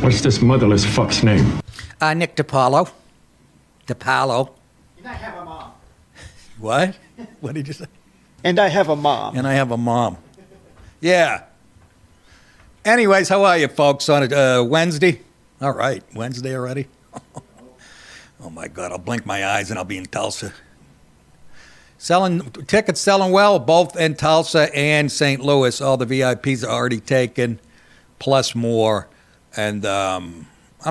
What's this motherless fuck's name? Nick DiPaolo. DiPaolo. And I have a mom. What? What did you say? And I have a mom. And I have a mom. Yeah. Anyways, how are you folks on a Wednesday? All right, Wednesday already? Oh my God, I'll blink my eyes and I'll be in Tulsa. Tickets selling well, both in Tulsa and St. Louis. All the VIPs are already taken, plus more. And I'm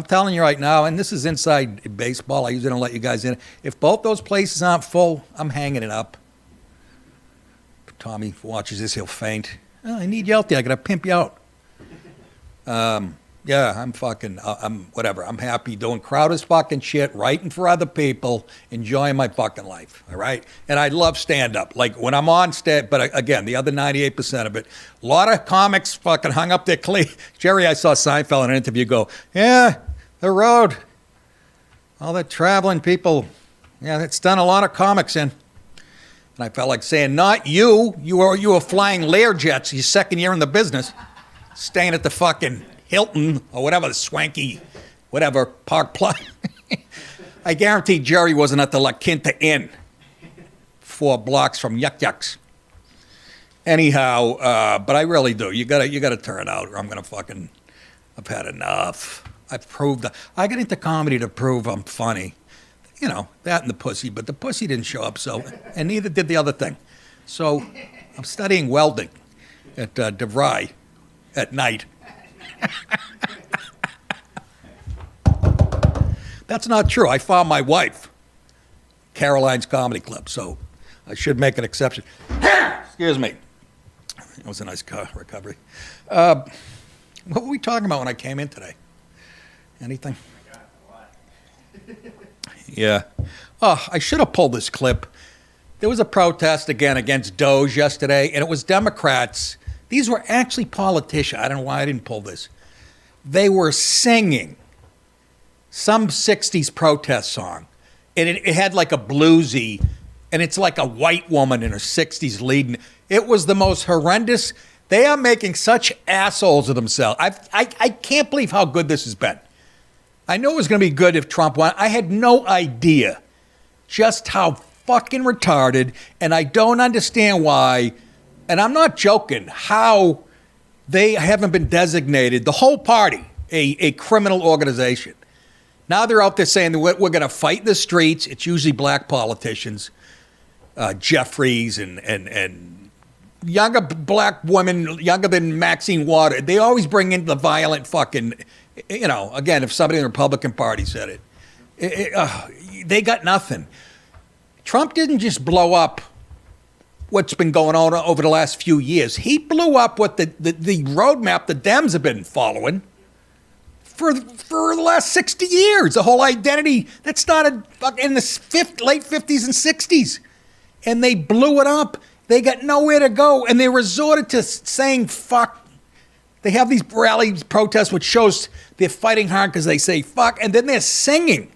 telling you right now, and this is inside baseball, I usually don't let you guys in. If both those places aren't full, I'm hanging it up. If Tommy watches this, he'll faint. Oh, I need you out there. I got to pimp you out. Yeah, I'm whatever. I'm happy doing Crowder's fucking shit, writing for other people, enjoying my fucking life, all right? And I love stand-up. Like, when I'm on but again, the other 98% of it, a lot of comics fucking hung up their Jerry, I saw Seinfeld in an interview go, yeah, the road, all that traveling people, yeah, it's done a lot of comics in. And I felt like saying, not you. You were flying Learjets your second year in the business, staying at the fucking Hilton or whatever, the swanky, whatever, Park Plaza. I guarantee Jerry wasn't at the La Quinta Inn, 4 blocks from Yuck Yucks. Anyhow, but I really do. You gotta turn out, or I'm gonna fucking. I've had enough. I got into comedy to prove I'm funny. You know, that and the pussy, but the pussy didn't show up, so, and neither did the other thing. So I'm studying welding at DeVry at night. That's not true. I found my wife, Caroline's Comedy Club, so I should make an exception. Excuse me. It was a nice recovery. What were we talking about when I came in today? Anything? Yeah. Oh, I should have pulled this clip. There was a protest again against DOGE yesterday, and it was Democrats. These were actually politicians. I don't know why I didn't pull this. They were singing some 60s protest song, and it had like a bluesy, and it's like a white woman in her 60s leading. It was the most horrendous. They are making such assholes of themselves. I can't believe how good this has been. I knew it was going to be good if Trump won. I had no idea just how fucking retarded, and I don't understand why, and I'm not joking, how they haven't been designated, the whole party, a criminal organization. Now they're out there saying that we're going to fight in the streets. It's usually black politicians, Jeffries and younger black women, younger than Maxine Waters. They always bring in the violent fucking, you know, again, if somebody in the Republican Party said it, they got nothing. Trump didn't just blow up what's been going on over the last few years. He blew up what the roadmap the Dems have been following for the last 60 years. The whole identity that started in the late 50s and 60s. And they blew it up. They got nowhere to go. And they resorted to saying fuck. They have these rallies, protests, which shows they're fighting hard because they say fuck. And then they're singing.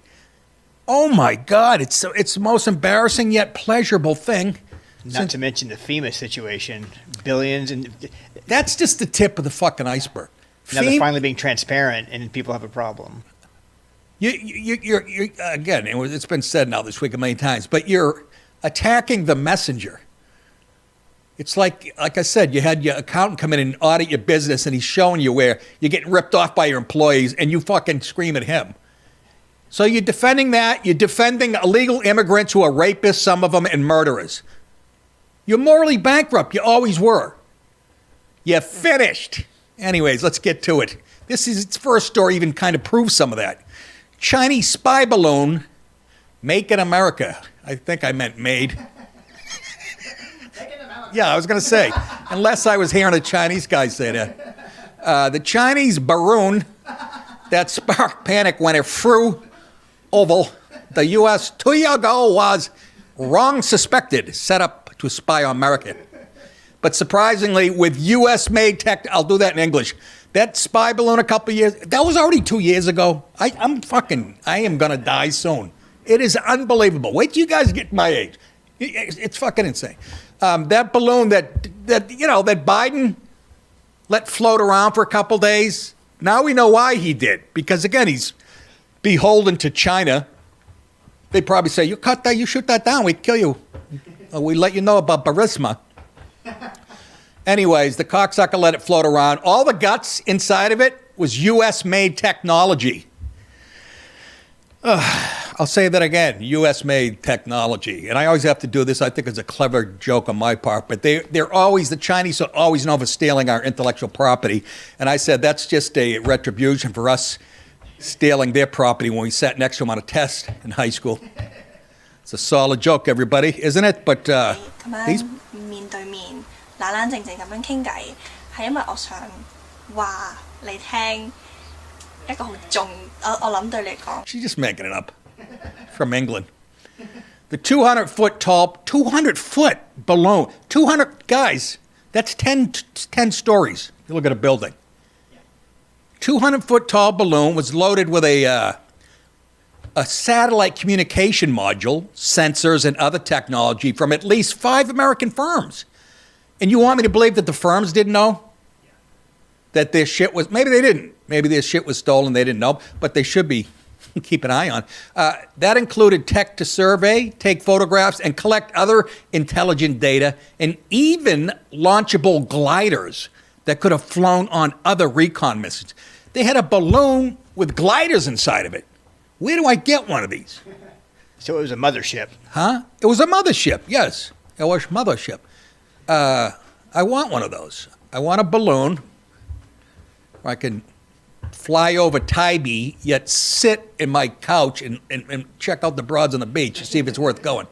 Oh, my God. It's the most embarrassing yet pleasurable thing. Not to mention the FEMA situation. Billions. And that's just the tip of the fucking iceberg. Now they're finally being transparent and people have a problem. You're again, it's been said now this week a million times, but you're attacking the messenger. It's like I said, you had your accountant come in and audit your business and he's showing you where you're getting ripped off by your employees and you fucking scream at him. So you're defending that. You're defending illegal immigrants who are rapists, some of them, and murderers. You're morally bankrupt. You always were. You're finished. Anyways, let's get to it. This is its first story even kind of proves some of that. Chinese spy balloon, make in America. I think I meant made. Yeah, I was going to say, unless I was hearing a Chinese guy say that. The Chinese balloon that sparked panic when it flew over the U.S. 2 years ago was wrong suspected, set up to spy on America. But surprisingly, with U.S.-made tech, I'll do that in English. That spy balloon a couple of years, that was already 2 years ago. I am going to die soon. It is unbelievable. Wait till you guys get my age. It's fucking insane. That balloon that Biden let float around for a couple days, Now we know why he did. Because, again, he's beholden to China. They probably say, you cut that, you shoot that down, we'd kill you. We let you know about Burisma. Anyways, the cocksucker let it float around. All the guts inside of it was U.S.-made technology. I'll say that again, U.S.-made technology. And I always have to do this. I think it's a clever joke on my part. But the Chinese are always known for stealing our intellectual property. And I said that's just a retribution for us stealing their property when we sat next to them on a test in high school. It's a solid joke, everybody, isn't it? But these... 面對面冷冷靜靜咁樣傾偈，係因為我想話你聽一個好重，我諗對你講。She's just making it up. From England. The 200-foot tall, 200-foot balloon. 200 guys. That's 10 stories. You look at a building. 200-foot tall balloon was loaded with a satellite communication module, sensors, and other technology from at least 5 American firms. And you want me to believe that the firms didn't know that their shit was... Maybe they didn't. Maybe their shit was stolen. They didn't know. But they should be... keep an eye on. That included tech to survey, take photographs, and collect other intelligent data, and even launchable gliders that could have flown on other recon missions. They had a balloon with gliders inside of it. Where do I get one of these? So it was a mothership. Huh? It was a mothership, yes. It was a mothership. I want one of those. I want a balloon where I can fly over Tybee, yet sit in my couch and check out the broads on the beach to see if it's worth going.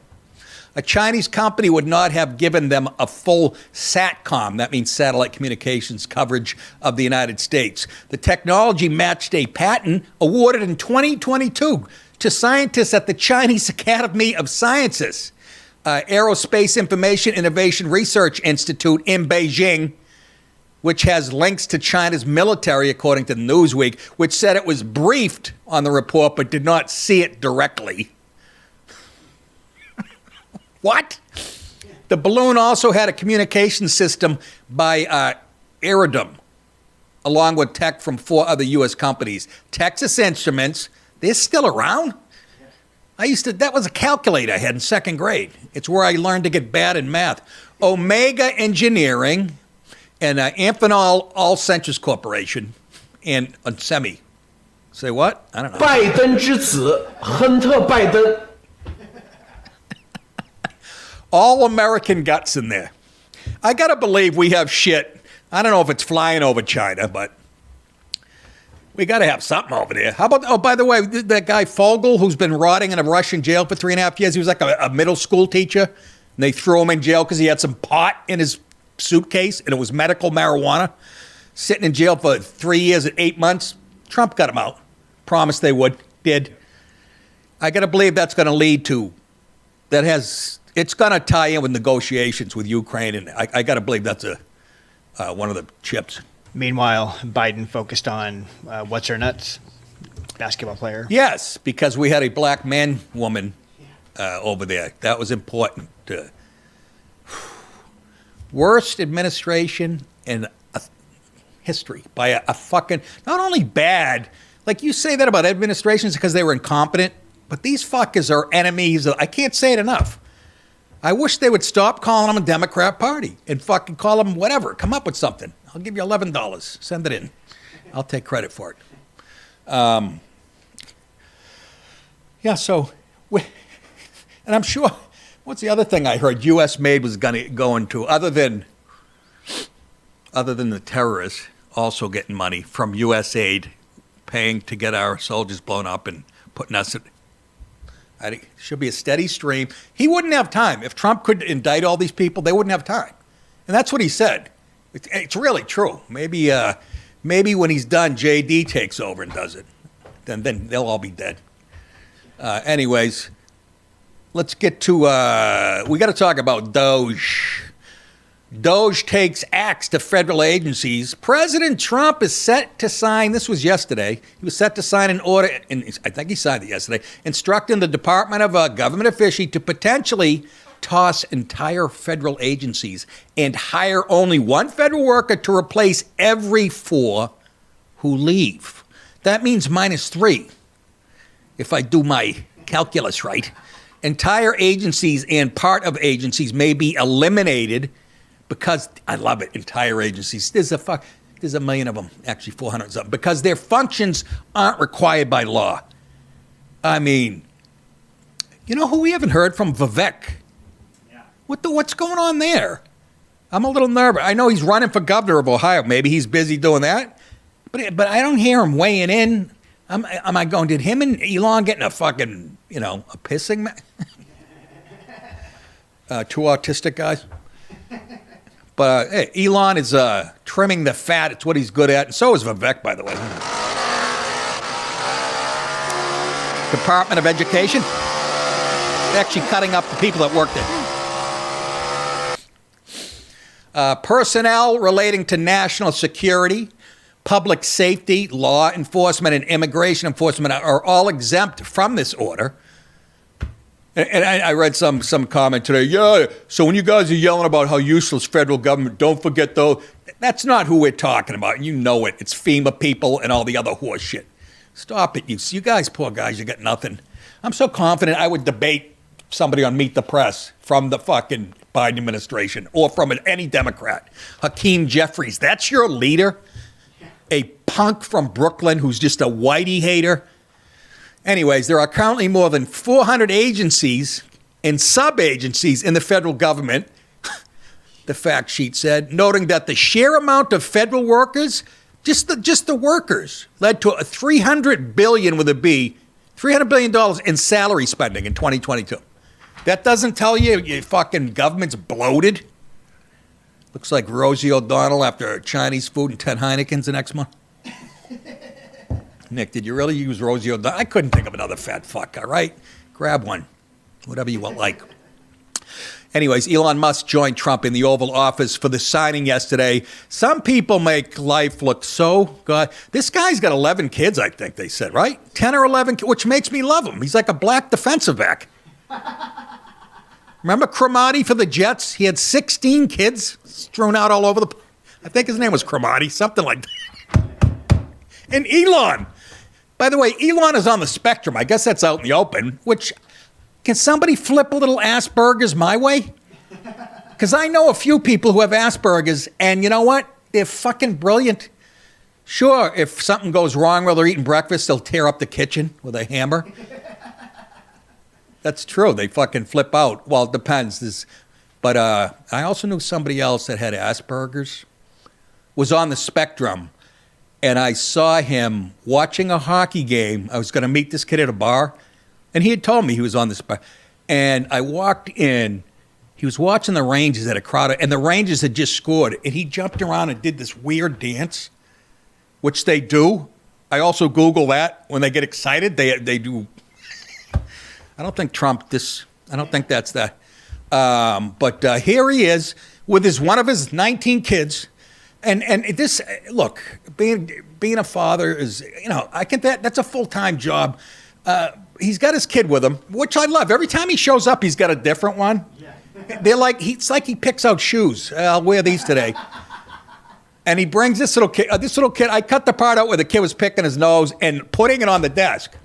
A Chinese company would not have given them a full SATCOM, that means satellite communications coverage of the United States. The technology matched a patent awarded in 2022 to scientists at the Chinese Academy of Sciences, Aerospace Information Innovation Research Institute in Beijing, which has links to China's military, according to Newsweek, which said it was briefed on the report but did not see it directly. What? The balloon also had a communication system by Iridium, along with tech from 4 other U.S. companies. Texas Instruments, they're still around? That was a calculator I had in 2nd grade. It's where I learned to get bad in math. Omega Engineering, and Amphenol All Centers Corporation, and Semi. Say what? I don't know. 拜登之子亨特·拜登。 All American guts in there. I gotta believe we have shit. I don't know if it's flying over China, but we gotta have something over there. How about, oh, by the way, that guy Fogel, who's been rotting in a Russian jail for 3.5 years, he was like a middle school teacher, and they threw him in jail because he had some pot in his suitcase, and it was medical marijuana, sitting in jail for 3 years and 8 months. Trump got him out. Promised they would. Did. I got to believe that's going to lead to, it's going to tie in with negotiations with Ukraine, and I got to believe that's one of the chips. Meanwhile, Biden focused on what's her nuts, basketball player. Yes, because we had a black woman over there. That was important. Worst administration in history by a fucking, not only bad, like you say that about administrations because they were incompetent, but these fuckers are enemies. I can't say it enough. I wish they would stop calling them a Democrat Party and fucking call them whatever. Come up with something. I'll give you $11. Send it in. I'll take credit for it. Yeah, so, and I'm sure, what's the other thing I heard U.S. made was going to go into, other than the terrorists also getting money from U.S. aid, paying to get our soldiers blown up and putting us in. It should be a steady stream. He wouldn't have time. If Trump could indict all these people, they wouldn't have time. And that's what he said. It's really true. Maybe when he's done, JD takes over and does it. Then they'll all be dead. Anyways, let's get to, we got to talk about DOGE. DOGE takes axe to federal agencies. President Trump is set to sign, this was yesterday, he was set to sign an order, and I think he signed it yesterday, instructing the Department of Government Efficiency to potentially toss entire federal agencies and hire only one federal worker to replace every 4 who leave. That means -3, if I do my calculus right. Entire agencies and part of agencies may be eliminated because, I love it, entire agencies. There's a million of them, actually 400 something, because their functions aren't required by law. I mean, you know who we haven't heard from? Vivek. Yeah. What's going on there? I'm a little nervous. I know he's running for governor of Ohio. Maybe he's busy doing that. But I don't hear him weighing in. Am I going, did him and Elon get in a fucking, a pissing match? Two autistic guys. But hey, Elon is trimming the fat. It's what he's good at. And so is Vivek, by the way. Department of Education. Actually cutting up the people that work there. Personnel relating to national security, public safety, law enforcement, and immigration enforcement are all exempt from this order. And I read some comment today. Yeah, so when you guys are yelling about how useless federal government, don't forget though, that's not who we're talking about. You know it. It's FEMA people and all the other horse shit. Stop it, you guys, poor guys, you got nothing. I'm so confident I would debate somebody on Meet the Press from the fucking Biden administration or from any Democrat. Hakeem Jeffries, that's your leader? A punk from Brooklyn who's just a whitey hater? Anyways, there are currently more than 400 agencies and sub-agencies in the federal government, the fact sheet said, noting that the sheer amount of federal workers, just the workers, led to a $300 billion with a B, $300 billion in salary spending in 2022. That doesn't tell you your fucking government's bloated? Looks like Rosie O'Donnell after Chinese food and 10 Heinekens the next month. Nick, did you really use Rosie O'Donnell? I couldn't think of another fat fuck, all right? Grab one, whatever you like. Anyways, Elon Musk joined Trump in the Oval Office for the signing yesterday. Some people make life look so good. This guy's got 11 kids, I think they said, right? 10 or 11, which makes me love him. He's like a black defensive back. Remember Cromartie for the Jets? He had 16 kids strewn out all over I think his name was Cromartie, something like that. And Elon. By the way, Elon is on the spectrum. I guess that's out in the open, which, can somebody flip a little Asperger's my way? Because I know a few people who have Asperger's, and you know what? They're fucking brilliant. Sure, if something goes wrong while they're eating breakfast, they'll tear up the kitchen with a hammer. That's true. They fucking flip out. Well, it depends. But I also knew somebody else that had Asperger's, was on the spectrum, and I saw him watching a hockey game. I was going to meet this kid at a bar, and he had told me he was on the spectrum. And I walked in. He was watching the Rangers at a crowd, and the Rangers had just scored, and he jumped around and did this weird dance, which they do. I also Google that. When they get excited, they do. I don't think I don't think that's that. But here he is with one of his 19 kids. And this, look, being a father is, I think that's a full-time job. He's got his kid with him, which I love. Every time he shows up, he's got a different one. Yeah. It's like he picks out shoes. I'll wear these today. And he brings this little kid. I cut the part out where the kid was picking his nose and putting it on the desk.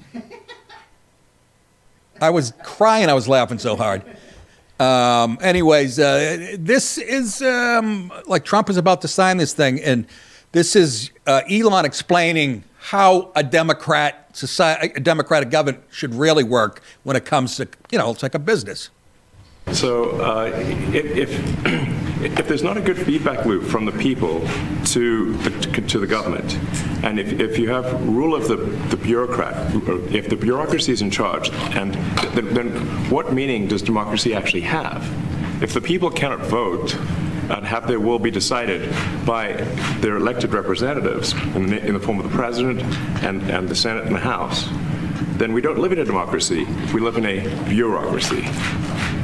I was crying. I was laughing so hard. Anyways, this is like Trump is about to sign this thing, and this is Elon explaining how a democratic government should really work when it comes to, it's like a business. So if there's not a good feedback loop from the people to the government, and if you have rule of the bureaucrat, if the bureaucracy is in charge, and then what meaning does democracy actually have? If the people cannot vote and have their will be decided by their elected representatives in the form of the president and the Senate and the House, then we don't live in a democracy. We live in a bureaucracy.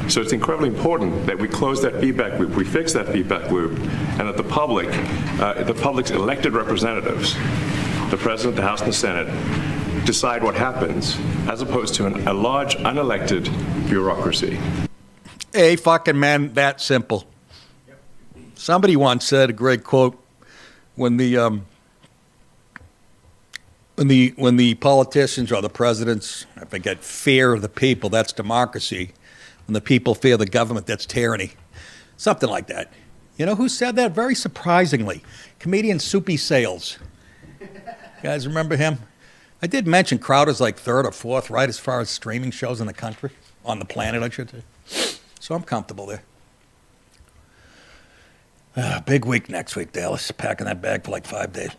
So it's incredibly important that we close that feedback loop, we fix that feedback loop, and that the public's elected representatives, the President, the House, and the Senate, decide what happens, as opposed to a large, unelected bureaucracy. Hey, fucking man, that simple. Somebody once said a great quote when the When the politicians or the presidents, I forget, fear the people, that's democracy. When the people fear the government, that's tyranny. Something like that. You know who said that? Very surprisingly. Comedian Soupy Sales. You guys remember him? I did mention Crowder's like third or fourth, right, as far as streaming shows in the country. On the planet, I should say. So I'm comfortable there. Big week next week, Dallas. Packing that bag for like 5 days.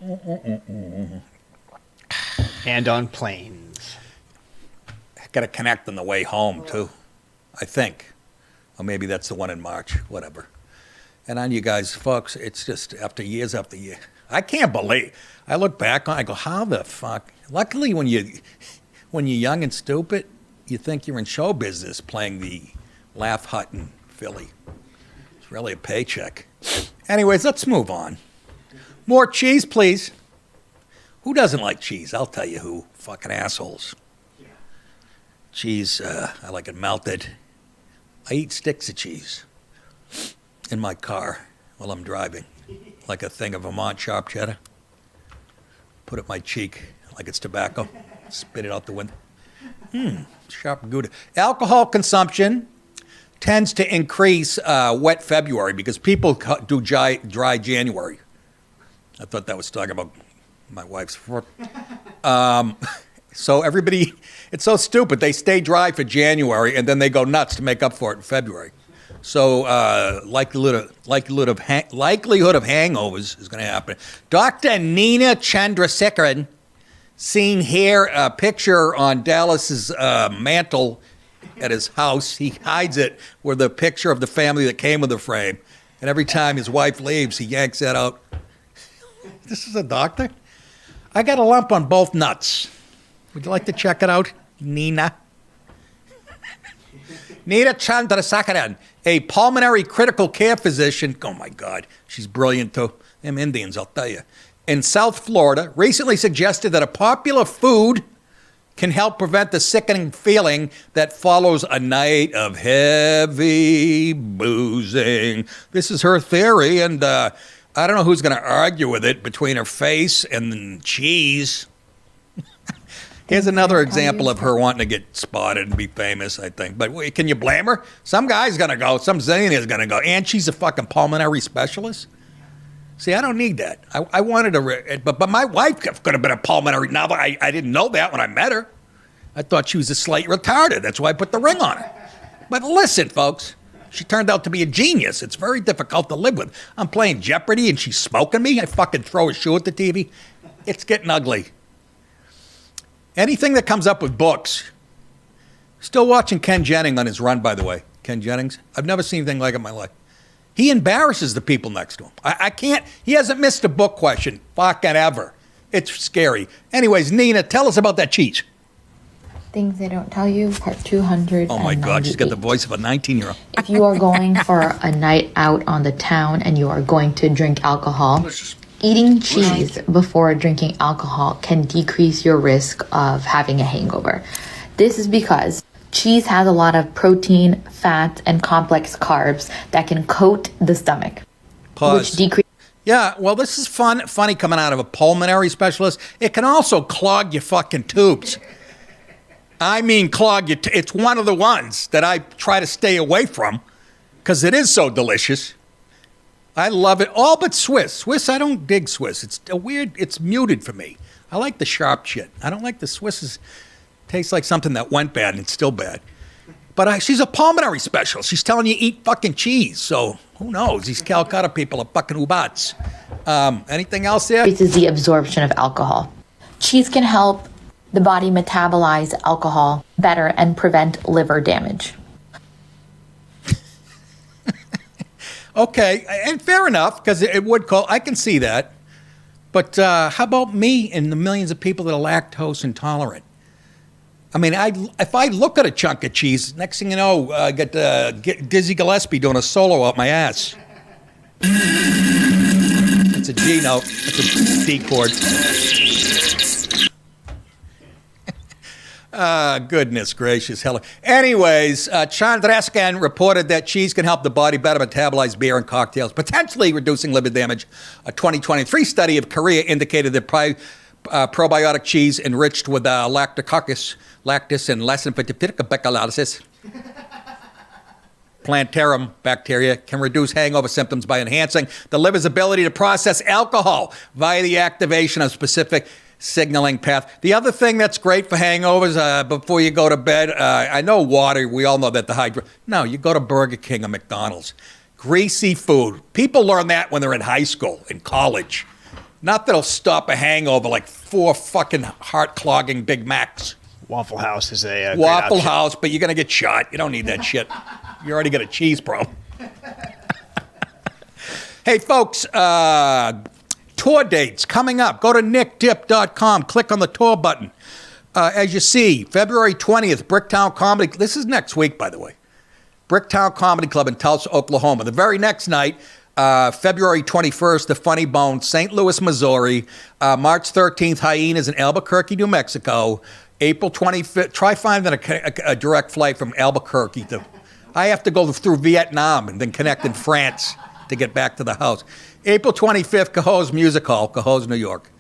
And on planes. Got to connect on the way home, too. I think. Or maybe that's the one in March. Whatever. And on you guys, folks, it's just after years after year. I can't believe. I look back on it, I go, how the fuck? Luckily, when you're young and stupid, you think you're in show business playing the Laugh Hut in Philly. It's really a paycheck. Anyways, let's move on. More cheese, please. Who doesn't like cheese? I'll tell you who. Fucking assholes. Cheese, I like it melted. I eat sticks of cheese in my car while I'm driving, like a thing of Vermont sharp cheddar. Put it in my cheek like it's tobacco. Spit it out the window. Sharp Gouda. Alcohol consumption tends to increase wet February because people do dry January. I thought that was talking about my wife's foot. So everybody, it's so stupid. They stay dry for January and then they go nuts to make up for it in February. So likelihood of hangovers is going to happen. Dr. Nina Chandrasekaran, seen here, a picture on Dallas's mantle at his house. He hides it with a picture of the family that came with the frame. And every time his wife leaves, he yanks that out. This is a doctor? I got a lump on both nuts. Would you like to check it out, Nina? Nina Chandrasekaran, a pulmonary critical care physician. Oh, my God. She's brilliant, too. Them Indians, I'll tell you. In South Florida, recently suggested that a popular food can help prevent the sickening feeling that follows a night of heavy boozing. This is her theory, and I don't know who's going to argue with it between her face and cheese. Here's another example of her wanting to get spotted and be famous, I think. But wait, can you blame her? Some guy's going to go. Some Zanies is going to go. And she's a fucking pulmonary specialist? See, I don't need that. I wanted to, but my wife could have been a pulmonary. Now, I didn't know that when I met her. I thought she was a slight retarded. That's why I put the ring on her. But listen, folks, she turned out to be a genius. It's very difficult to live with. I'm playing Jeopardy and she's smoking me. I fucking throw a shoe at the TV. It's getting ugly. Anything that comes up with books. Still watching Ken Jennings on his run, by the way. Ken Jennings. I've never seen anything like it in my life. He embarrasses the people next to him. I can't. He hasn't missed a book question fucking ever. It's scary. Anyways, Nina, tell us about that cheese. Things They Don't Tell You, part 200. Oh my God, she's got the voice of a 19-year-old. If you are going for a night out on the town and you are going to drink alcohol, eating cheese before drinking alcohol can decrease your risk of having a hangover. This is because cheese has a lot of protein, fat, and complex carbs that can coat the stomach. Pause. Which decrease. Yeah, well, this is funny coming out of a pulmonary specialist. It can also clog your fucking tubes. I mean, clog your. It's one of the ones that I try to stay away from because it is so delicious. I love it. All but Swiss. Swiss, I don't dig Swiss. It's a weird. It's muted for me. I like the sharp shit. I don't like the Swisses. Tastes like something that went bad and it's still bad. But she's a pulmonary specialist. She's telling you eat fucking cheese. So who knows? These Calcutta people are fucking ubats. Anything else there? This is the absorption of alcohol. Cheese can help the body metabolize alcohol better and prevent liver damage. Okay, and fair enough, because it would call. I can see that. But how about me and the millions of people that are lactose intolerant? I mean, if I look at a chunk of cheese, next thing you know, I get Dizzy Gillespie doing a solo out my ass. It's a G note. It's a D chord. Goodness gracious, hell. Anyways, Chandrasekaran reported that cheese can help the body better metabolize beer and cocktails, potentially reducing liver damage. A 2023 study of Korea indicated that probiotic cheese enriched with lactococus, lactis, and lactobacillus plantarum bacteria can reduce hangover symptoms by enhancing the liver's ability to process alcohol via the activation of specific signaling path. The other thing that's great for hangovers before you go to bed, I know water, we all know that no, you go to Burger King or McDonald's. Greasy food. People learn that when they're in high school, in college. Not that'll stop a hangover like 4 fucking heart-clogging Big Macs. Waffle House is a great Waffle option. House, but you're going to get shot. You don't need that shit. You already got a cheese problem. Hey, folks, tour dates coming up. Go to nickdip.com. Click on the tour button. As you see, February 20th, Bricktown Comedy. This is next week, by the way. Bricktown Comedy Club in Tulsa, Oklahoma. The very next night, February 21st, the Funny Bone, St. Louis, Missouri. March 13th, Hyenas in Albuquerque, New Mexico. April 25th, try finding a direct flight from Albuquerque to... I have to go through Vietnam and then connect in France to get back to the house. April 25th, Cohoes Music Hall, Cohoes, New York.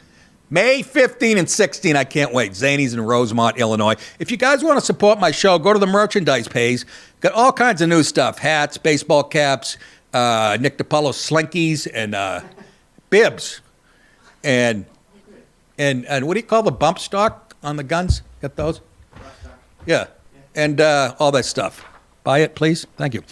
May 15 and 16, I can't wait. Zanies in Rosemont, Illinois. If you guys want to support my show, go to the merchandise page. Got all kinds of new stuff. Hats, baseball caps, Nick DiPaolo slinkies, and bibs. And what do you call the bump stock on the guns? Get those? Yeah. And all that stuff. Buy it, please. Thank you.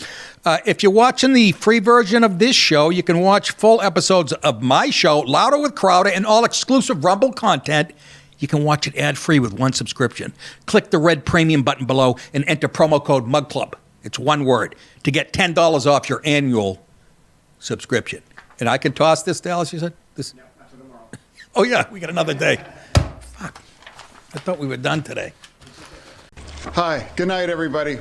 If you're watching the free version of this show, you can watch full episodes of my show, Louder with Crowder, and all exclusive Rumble content. You can watch it ad-free with one subscription. Click the red premium button below and enter promo code MUGCLUB. It's one word to get $10 off your annual subscription. And I can toss this, Dallas, you said? This? No, not till tomorrow. Oh, yeah, we got another day. Fuck. I thought we were done today. Hi, good night, everybody.